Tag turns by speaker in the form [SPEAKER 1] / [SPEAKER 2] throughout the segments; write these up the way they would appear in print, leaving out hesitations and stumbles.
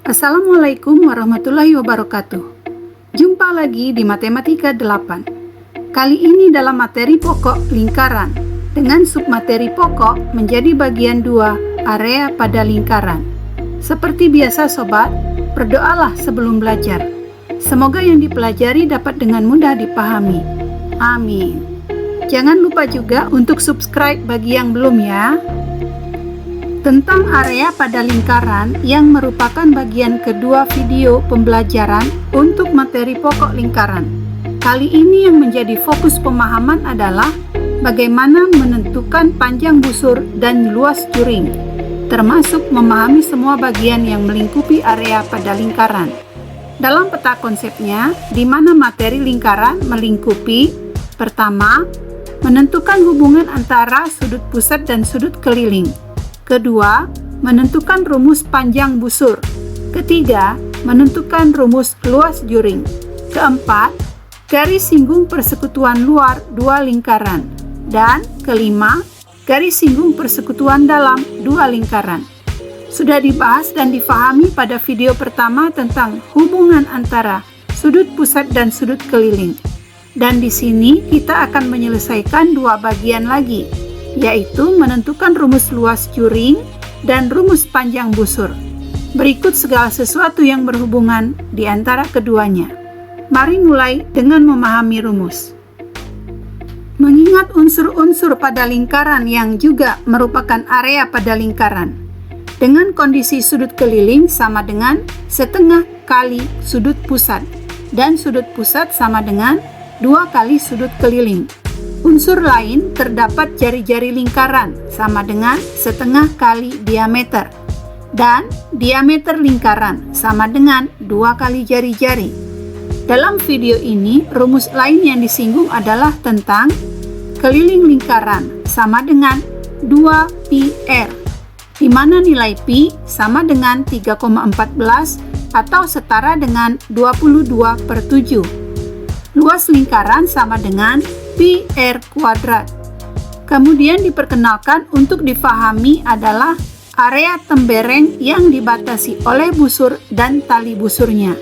[SPEAKER 1] Assalamualaikum warahmatullahi wabarakatuh. Jumpa lagi di Matematika 8. Kali ini dalam materi pokok lingkaran dengan submateri pokok menjadi bagian 2 area pada lingkaran. Seperti biasa sobat, berdoalah sebelum belajar. Semoga yang dipelajari dapat dengan mudah dipahami. Amin. Jangan lupa juga untuk subscribe bagi yang belum ya. Tentang area pada lingkaran yang merupakan bagian kedua video pembelajaran untuk materi pokok lingkaran. Kali ini yang menjadi fokus pemahaman adalah bagaimana menentukan panjang busur dan luas juring, termasuk memahami semua bagian yang melingkupi area pada lingkaran. Dalam peta konsepnya, di mana materi lingkaran melingkupi, pertama, menentukan hubungan antara sudut pusat dan sudut keliling. Kedua, menentukan rumus panjang busur. Ketiga, menentukan rumus luas juring. Keempat, garis singgung persekutuan luar dua lingkaran. Dan kelima, garis singgung persekutuan dalam dua lingkaran. Sudah dibahas dan difahami pada video pertama tentang hubungan antara sudut pusat dan sudut keliling. Dan di sini kita akan menyelesaikan dua bagian lagi, yaitu menentukan rumus luas juring dan rumus panjang busur. Berikut segala sesuatu yang berhubungan di antara keduanya. Mari mulai dengan memahami rumus. Mengingat unsur-unsur pada lingkaran yang juga merupakan area pada lingkaran, dengan kondisi sudut keliling sama dengan setengah kali sudut pusat, dan sudut pusat sama dengan 2 kali sudut keliling. Unsur lain terdapat jari-jari lingkaran sama dengan setengah kali diameter, dan diameter lingkaran sama dengan 2 kali jari-jari. Dalam video ini, rumus lain yang disinggung adalah tentang keliling lingkaran sama dengan 2πr, di mana nilai pi sama dengan 3,14 atau setara dengan 22/7. Luas lingkaran sama dengan pi r kuadrat. Kemudian diperkenalkan untuk difahami adalah area tembereng yang dibatasi oleh busur dan tali busurnya.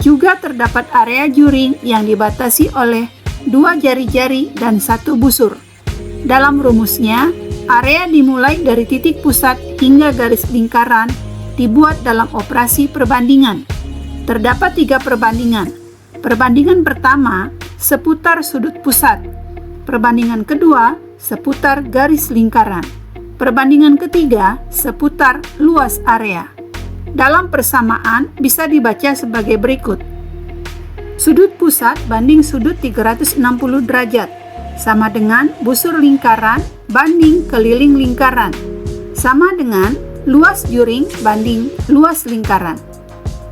[SPEAKER 1] Juga terdapat area juring yang dibatasi oleh 2 jari-jari dan 1 busur. Dalam rumusnya, area dimulai dari titik pusat hingga garis lingkaran dibuat dalam operasi perbandingan. Terdapat 3 perbandingan. Perbandingan pertama seputar sudut pusat. Perbandingan kedua seputar garis lingkaran. Perbandingan ketiga seputar luas area. Dalam persamaan bisa dibaca sebagai berikut. Sudut pusat banding sudut 360 derajat sama dengan busur lingkaran banding keliling lingkaran sama dengan luas juring banding luas lingkaran.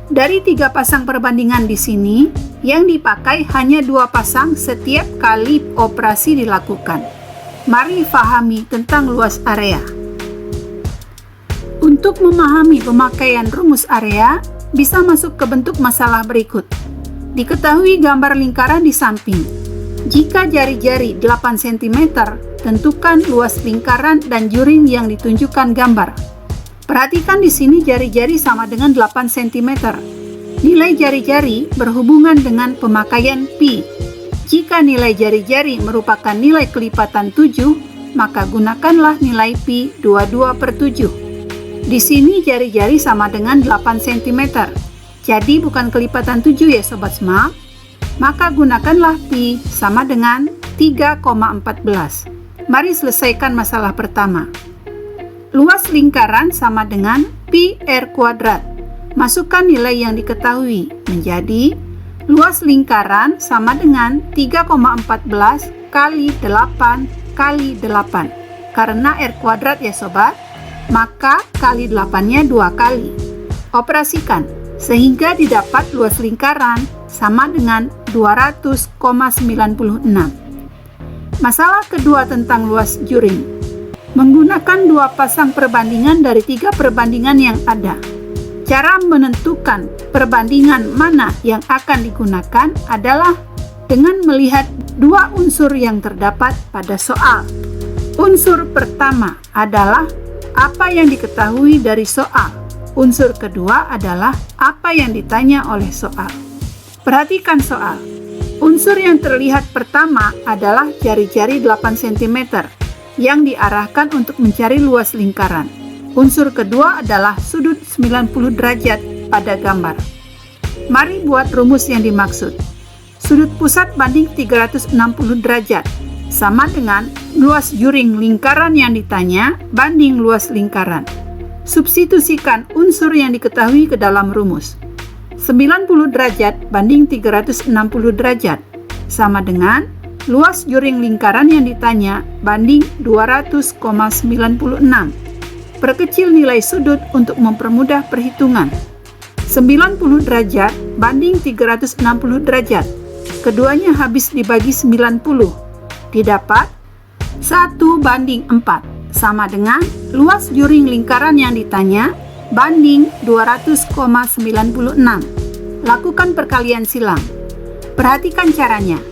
[SPEAKER 1] Dari 3 pasang perbandingan di sini, yang dipakai hanya 2 pasang setiap kali operasi dilakukan. Mari pahami tentang luas area. Untuk memahami pemakaian rumus area, bisa masuk ke bentuk masalah berikut. Diketahui gambar lingkaran di samping. Jika jari-jari 8 cm, tentukan luas lingkaran dan juring yang ditunjukkan gambar. Perhatikan di sini jari-jari sama dengan 8 cm. Nilai jari-jari berhubungan dengan pemakaian pi. Jika nilai jari-jari merupakan nilai kelipatan 7, maka gunakanlah nilai pi 22/7. Di sini jari-jari sama dengan 8 cm. Jadi bukan kelipatan 7 ya sobat smart. Maka gunakanlah pi sama dengan 3,14. Mari selesaikan masalah pertama. Luas lingkaran sama dengan pi r kuadrat. Masukkan nilai yang diketahui menjadi luas lingkaran sama dengan 3,14 kali 8 kali 8. Karena r kuadrat ya sobat, maka kali 8-nya 2 kali. Operasikan sehingga didapat luas lingkaran sama dengan 200,96. Masalah kedua tentang luas juring. Menggunakan 2 pasang perbandingan dari 3 perbandingan yang ada. Cara menentukan perbandingan mana yang akan digunakan adalah dengan melihat 2 unsur yang terdapat pada soal. Unsur pertama adalah apa yang diketahui dari soal. Unsur kedua adalah apa yang ditanya oleh soal. Perhatikan soal. Unsur yang terlihat pertama adalah jari-jari 8 cm yang diarahkan untuk mencari luas lingkaran. Unsur kedua adalah sudut 90 derajat pada gambar. Mari buat rumus yang dimaksud. Sudut pusat banding 360 derajat sama dengan luas juring lingkaran yang ditanya banding luas lingkaran. Substitusikan unsur yang diketahui ke dalam rumus. 90 derajat banding 360 derajat sama dengan luas juring lingkaran yang ditanya banding 200,96. Perkecil nilai sudut untuk mempermudah perhitungan. 90 derajat banding 360 derajat. Keduanya habis dibagi 90. Didapat 1:4 sama dengan luas juring lingkaran yang ditanya banding 200,96. Lakukan perkalian silang. Perhatikan caranya.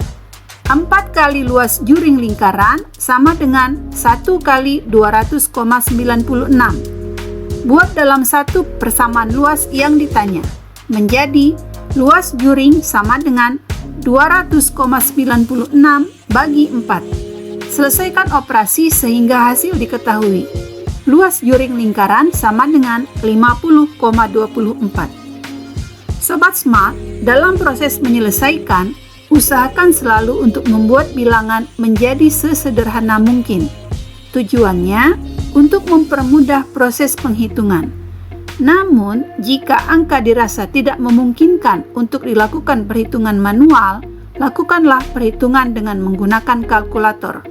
[SPEAKER 1] 4 kali luas juring lingkaran sama dengan 1 kali 200,96. Buat dalam satu persamaan luas yang ditanya. Menjadi luas juring sama dengan 200,96 bagi 4. Selesaikan operasi sehingga hasil diketahui. Luas juring lingkaran sama dengan 50,24. Sobat Smart, dalam proses menyelesaikan, usahakan selalu untuk membuat bilangan menjadi sesederhana mungkin. Tujuannya untuk mempermudah proses penghitungan. Namun, jika angka dirasa tidak memungkinkan untuk dilakukan perhitungan manual, lakukanlah perhitungan dengan menggunakan kalkulator.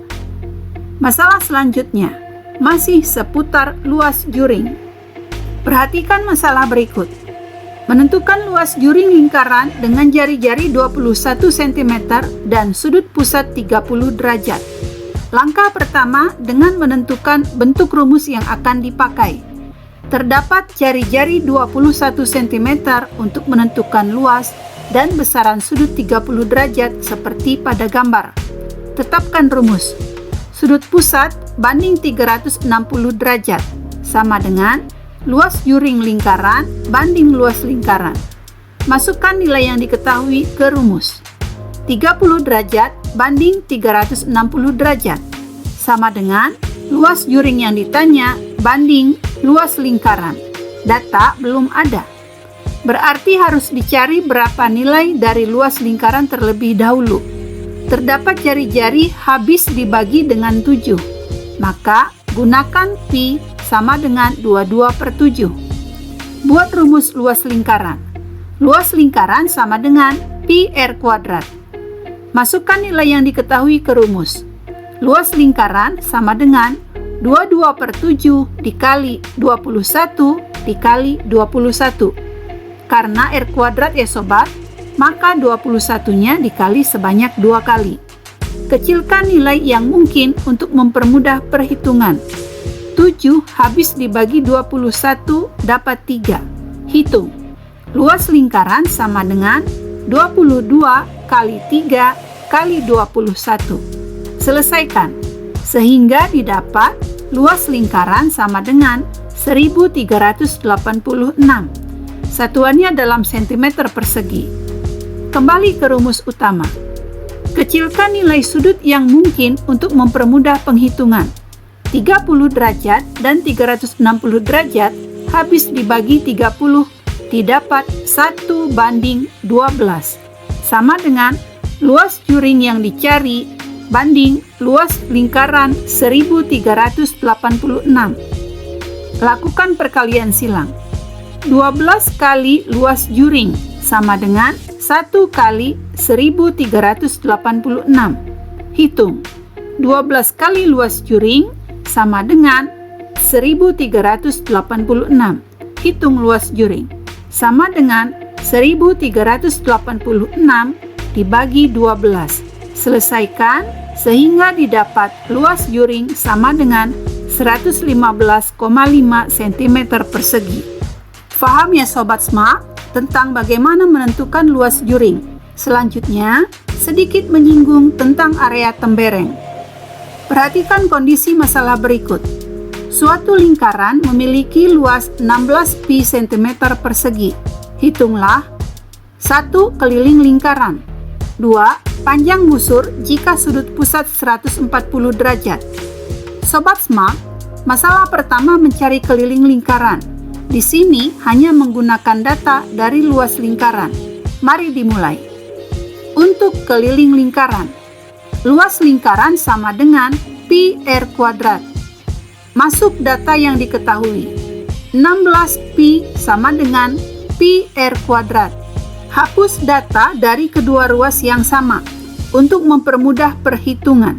[SPEAKER 1] Masalah selanjutnya masih seputar luas juring. Perhatikan masalah berikut. Menentukan luas juring lingkaran dengan jari-jari 21 cm dan sudut pusat 30 derajat. Langkah pertama dengan menentukan bentuk rumus yang akan dipakai. Terdapat jari-jari 21 cm untuk menentukan luas dan besaran sudut 30 derajat seperti pada gambar. Tetapkan rumus. Sudut pusat banding 360 derajat sama dengan luas juring lingkaran banding luas lingkaran. Masukkan nilai yang diketahui ke rumus. 30 derajat banding 360 derajat sama dengan luas juring yang ditanya banding luas lingkaran. Data belum ada. Berarti harus dicari berapa nilai dari luas lingkaran terlebih dahulu. Terdapat jari-jari habis dibagi dengan 7. Maka gunakan pi sama dengan 22/7. Buat rumus luas lingkaran. Luas lingkaran sama dengan pi r kuadrat. Masukkan nilai yang diketahui ke rumus. Luas lingkaran sama dengan 22/7 dikali 21 dikali 21. Karena r kuadrat ya sobat, maka 21-nya dikali sebanyak 2 kali. Kecilkan nilai yang mungkin untuk mempermudah perhitungan. 7 habis dibagi 21 dapat 3. Hitung. Luas lingkaran sama dengan 22 kali 3 kali 21. Selesaikan. Sehingga didapat luas lingkaran sama dengan 1386. Satuannya dalam sentimeter persegi. Kembali ke rumus utama. Kecilkan nilai sudut yang mungkin untuk mempermudah penghitungan. 30 derajat dan 360 derajat habis dibagi 30 didapat 1:12. Sama dengan luas juring yang dicari banding luas lingkaran 1386. Lakukan perkalian silang. 12 kali luas juring sama dengan 1 kali 1386. Hitung. 12 kali luas juring sama dengan 1386. Hitung luas juring. Sama dengan 1386 dibagi 12. Selesaikan sehingga didapat luas juring sama dengan 115,5 cm persegi. Faham ya Sobat Smart tentang bagaimana menentukan luas juring? Selanjutnya, sedikit menyinggung tentang area tembereng. Perhatikan kondisi masalah berikut. Suatu lingkaran memiliki luas 16 pi cm persegi. Hitunglah 1. Keliling lingkaran. 2. Panjang busur jika sudut pusat 140 derajat. Sobat Smart, masalah pertama mencari keliling lingkaran. Di sini hanya menggunakan data dari luas lingkaran. Mari dimulai. Untuk keliling lingkaran, luas lingkaran sama dengan pi r kuadrat. Masuk data yang diketahui. 16 pi sama dengan pi r kuadrat. Hapus data dari kedua ruas yang sama untuk mempermudah perhitungan.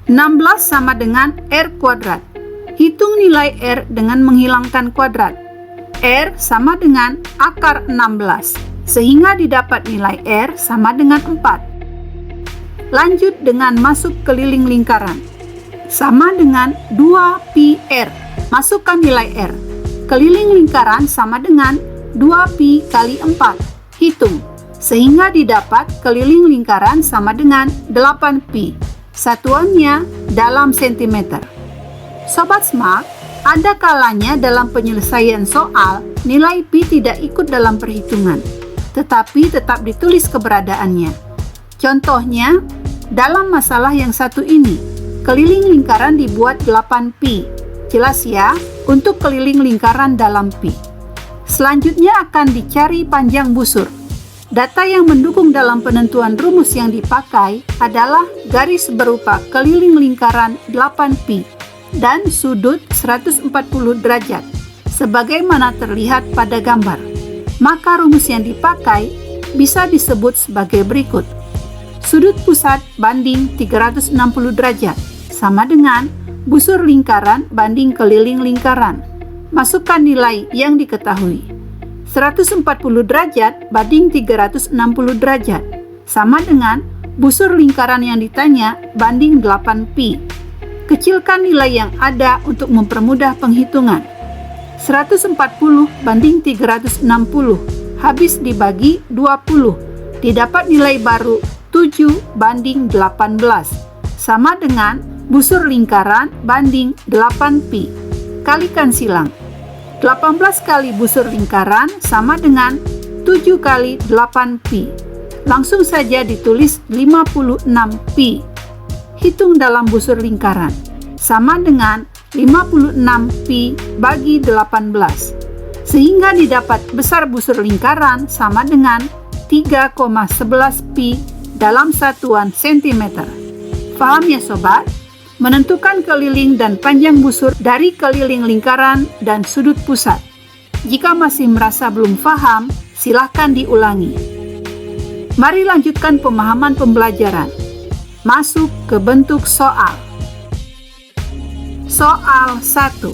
[SPEAKER 1] 16 sama dengan r kuadrat. Hitung nilai r dengan menghilangkan kuadrat. R sama dengan akar 16, sehingga didapat nilai r sama dengan 4. Lanjut dengan masuk keliling lingkaran. Sama dengan 2 pi r. Masukkan nilai r. Keliling lingkaran sama dengan 2 pi kali 4. Hitung, sehingga didapat keliling lingkaran sama dengan 8 pi. Satuannya dalam sentimeter. Sobat Smart, ada kalanya dalam penyelesaian soal, nilai pi tidak ikut dalam perhitungan, tetapi tetap ditulis keberadaannya. Contohnya, dalam masalah yang satu ini, keliling lingkaran dibuat 8 pi. Jelas ya, untuk keliling lingkaran dalam pi. Selanjutnya akan dicari panjang busur. Data yang mendukung dalam penentuan rumus yang dipakai adalah garis berupa keliling lingkaran 8 pi dan sudut 140 derajat, sebagaimana terlihat pada gambar. Maka rumus yang dipakai bisa disebut sebagai berikut. Sudut pusat banding 360 derajat sama dengan busur lingkaran banding keliling lingkaran. Masukkan nilai yang diketahui. 140 derajat banding 360 derajat sama dengan busur lingkaran yang ditanya banding 8 pi. Kecilkan nilai yang ada untuk mempermudah penghitungan. 140 banding 360 habis dibagi 20. Didapat nilai baru 7 banding 18 sama dengan busur lingkaran banding 8 pi. Kalikan silang. 18 kali busur lingkaran sama dengan 7 kali 8 pi. Langsung saja ditulis 56 pi. Hitung dalam busur lingkaran. Sama dengan 56 pi bagi 18. Sehingga didapat besar busur lingkaran sama dengan 3,11 pi dalam satuan sentimeter. Paham ya sobat? Menentukan keliling dan panjang busur dari keliling lingkaran dan sudut pusat. Jika masih merasa belum paham, silahkan diulangi. Mari lanjutkan pemahaman pembelajaran. Masuk ke bentuk soal. Soal 1.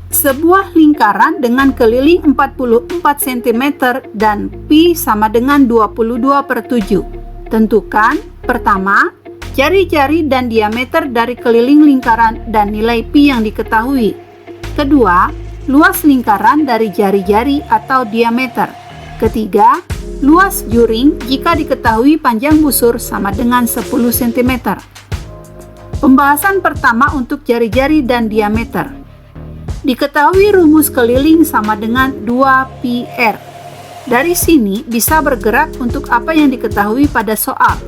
[SPEAKER 1] Sebuah lingkaran dengan keliling 44 cm dan pi sama dengan 22/7. Tentukan, pertama, jari-jari dan diameter dari keliling lingkaran dan nilai pi yang diketahui. Kedua, luas lingkaran dari jari-jari atau diameter. Ketiga, luas juring jika diketahui panjang busur sama dengan 10 cm. Pembahasan pertama untuk jari-jari dan diameter. Diketahui rumus keliling sama dengan 2 pi r. Dari sini bisa bergerak untuk apa yang diketahui pada soal.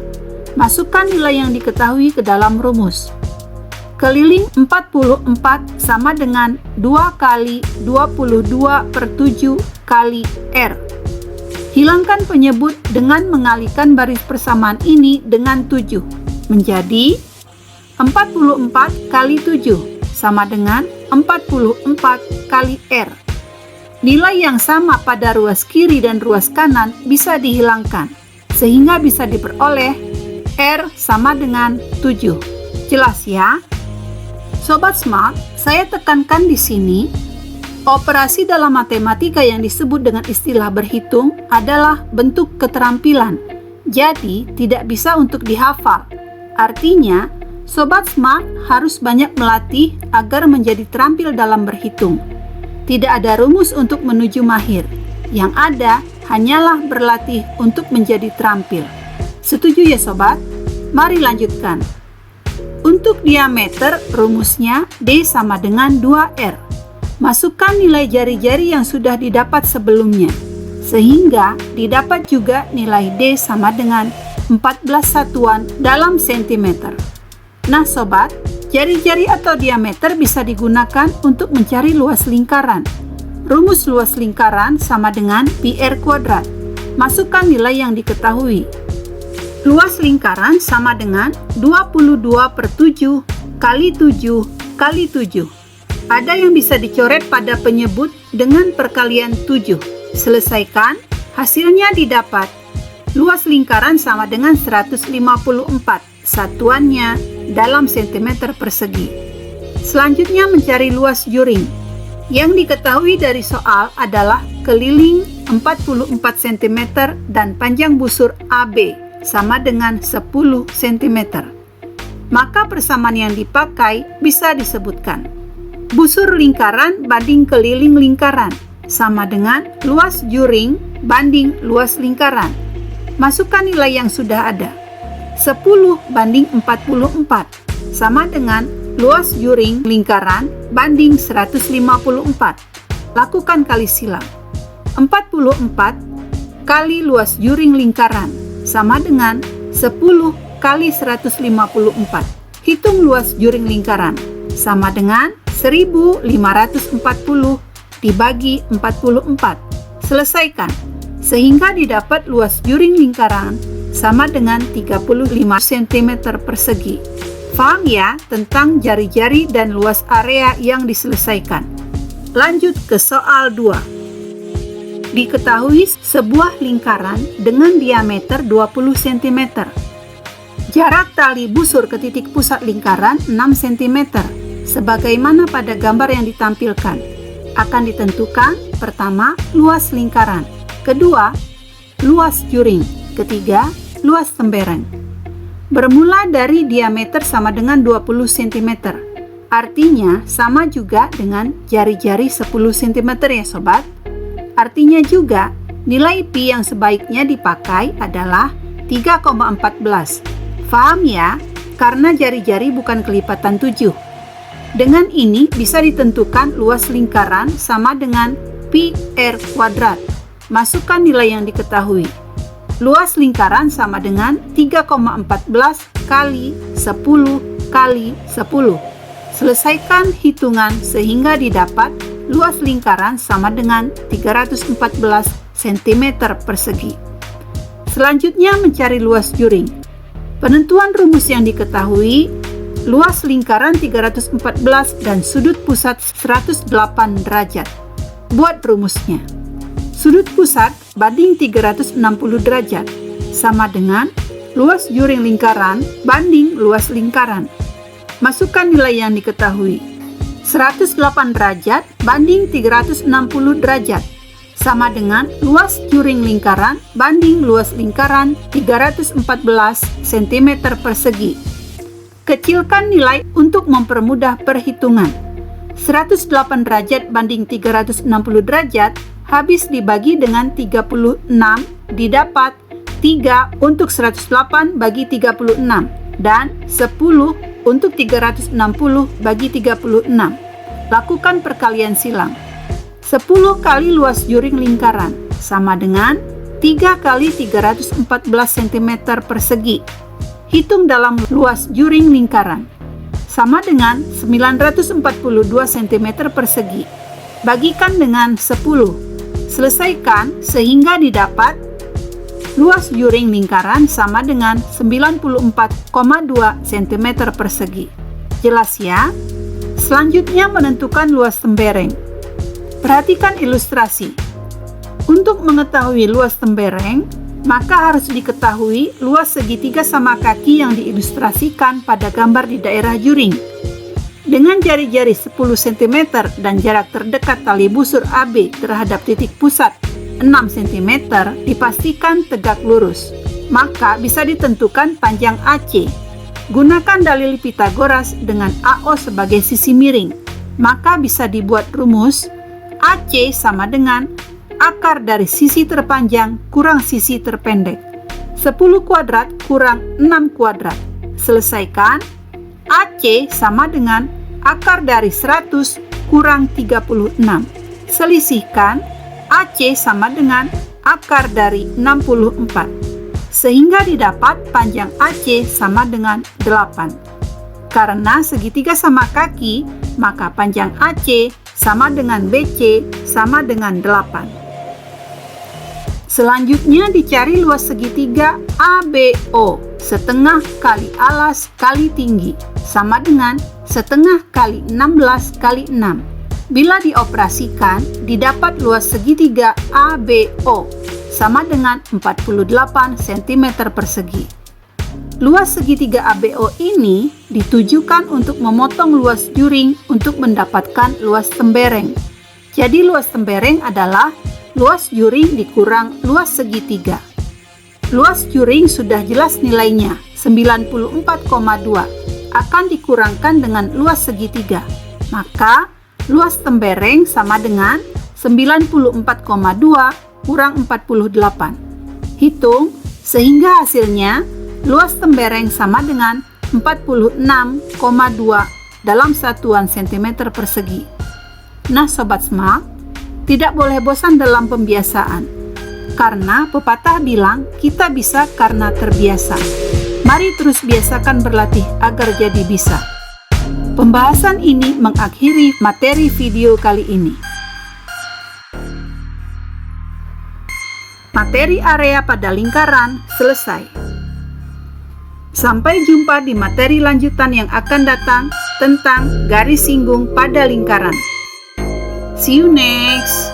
[SPEAKER 1] Masukkan nilai yang diketahui ke dalam rumus. Keliling 44 sama dengan 2 kali 22/7 kali R. Hilangkan penyebut dengan mengalihkan baris persamaan ini dengan 7. Menjadi 44 kali 7 sama dengan 44 kali R. Nilai yang sama pada ruas kiri dan ruas kanan bisa dihilangkan, sehingga bisa diperoleh R sama dengan 7. Jelas ya? Sobat Smart, saya tekankan di sini, operasi dalam matematika yang disebut dengan istilah berhitung adalah bentuk keterampilan. Jadi, tidak bisa untuk dihafal. Artinya, Sobat Smart harus banyak melatih agar menjadi terampil dalam berhitung. Tidak ada rumus untuk menuju mahir. Yang ada hanyalah berlatih untuk menjadi terampil. Setuju ya sobat? Mari lanjutkan. Untuk diameter, rumusnya D sama dengan 2R. Masukkan nilai jari-jari yang sudah didapat sebelumnya, sehingga didapat juga nilai D sama dengan 14 satuan dalam sentimeter. Nah sobat, jari-jari atau diameter bisa digunakan untuk mencari luas lingkaran. Rumus luas lingkaran sama dengan pi/r kuadrat. Masukkan nilai yang diketahui. Luas lingkaran sama dengan 22/7 kali 7 kali 7. Ada yang bisa dicoret pada penyebut dengan perkalian 7. Selesaikan, hasilnya didapat. Luas lingkaran sama dengan 154, satuannya dalam sentimeter persegi. Selanjutnya mencari luas juring. Yang diketahui dari soal adalah keliling 44 cm dan panjang busur AB sama dengan 10 cm. Maka persamaan yang dipakai bisa disebutkan busur lingkaran banding keliling lingkaran sama dengan luas juring banding luas lingkaran. Masukkan nilai yang sudah ada. 10 banding 44 sama dengan luas juring lingkaran banding 154. Lakukan kali silang. 44 kali luas juring lingkaran sama dengan 10 kali 154. Hitung luas juring lingkaran sama dengan 1540 dibagi 44. Selesaikan, sehingga didapat luas juring lingkaran sama dengan 35 cm persegi. Paham ya tentang jari-jari dan luas area yang diselesaikan. Lanjut ke soal 2. Diketahui sebuah lingkaran dengan diameter 20 cm. Jarak tali busur ke titik pusat lingkaran 6 cm. Sebagaimana pada gambar yang ditampilkan. Akan ditentukan pertama, luas lingkaran. Kedua, luas juring. Ketiga, luas tembereng. Bermula dari diameter sama dengan 20 cm. Artinya sama juga dengan jari-jari 10 cm ya sobat. Artinya juga nilai pi yang sebaiknya dipakai adalah 3,14. Paham ya? Karena jari-jari bukan kelipatan 7. Dengan ini bisa ditentukan luas lingkaran sama dengan pi/r kuadrat. Masukkan nilai yang diketahui. Luas lingkaran sama dengan 3,14 kali 10 kali 10. Selesaikan hitungan sehingga didapat luas lingkaran sama dengan 314 cm persegi. Selanjutnya mencari luas juring. Penentuan rumus yang diketahui, luas lingkaran 314 dan sudut pusat 108 derajat. Buat rumusnya. Sudut pusat banding 360 derajat sama dengan luas juring lingkaran banding luas lingkaran. Masukkan nilai yang diketahui. 108 derajat banding 360 derajat sama dengan luas juring lingkaran banding luas lingkaran 314 cm persegi. Kecilkan nilai untuk mempermudah perhitungan. 108 derajat banding 360 derajat habis dibagi dengan 36 didapat 3 untuk 108 bagi 36 dan 10 untuk 360 bagi 36. Lakukan perkalian silang. 10 kali luas juring lingkaran sama dengan 3 kali 314 cm persegi. Hitung dalam luas juring lingkaran. Sama dengan 942 cm persegi. Bagikan dengan 10. Selesaikan sehingga didapat luas juring lingkaran sama dengan 94,2 cm persegi. Jelas ya? Selanjutnya menentukan luas tembereng. Perhatikan ilustrasi. Untuk mengetahui luas tembereng, maka harus diketahui luas segitiga sama kaki yang diilustrasikan pada gambar di daerah juring. Dengan jari-jari 10 cm dan jarak terdekat tali busur AB terhadap titik pusat 6 cm dipastikan tegak lurus, maka bisa ditentukan panjang AC. Gunakan dalil Pythagoras dengan AO sebagai sisi miring, maka bisa dibuat rumus AC sama dengan akar dari sisi terpanjang kurang sisi terpendek. 10 kuadrat kurang 6 kuadrat. Selesaikan. AC sama dengan akar dari 100 kurang 36. Selisihkan AC sama dengan akar dari 64. Sehingga didapat panjang AC sama dengan 8. Karena segitiga sama kaki, maka panjang AC sama dengan BC sama dengan 8. Selanjutnya dicari luas segitiga ABO, setengah kali alas kali tinggi, sama dengan setengah kali 16 kali 6. Bila dioperasikan, didapat luas segitiga ABO, sama dengan 48 cm persegi. Luas segitiga ABO ini ditujukan untuk memotong luas juring untuk mendapatkan luas tembereng. Jadi luas tembereng adalah luas juring dikurang luas segitiga. Luas juring sudah jelas nilainya, 94,2 akan dikurangkan dengan luas segitiga. Maka luas tembereng sama dengan 94,2 kurang 48. Hitung sehingga hasilnya luas tembereng sama dengan 46,2 dalam satuan cm persegi. Nah Sobat Smart, tidak boleh bosan dalam pembiasaan, karena pepatah bilang kita bisa karena terbiasa. Mari terus biasakan berlatih agar jadi bisa. Pembahasan ini mengakhiri materi video kali ini. Materi area pada lingkaran selesai. Sampai jumpa di materi lanjutan yang akan datang tentang garis singgung pada lingkaran. See you next!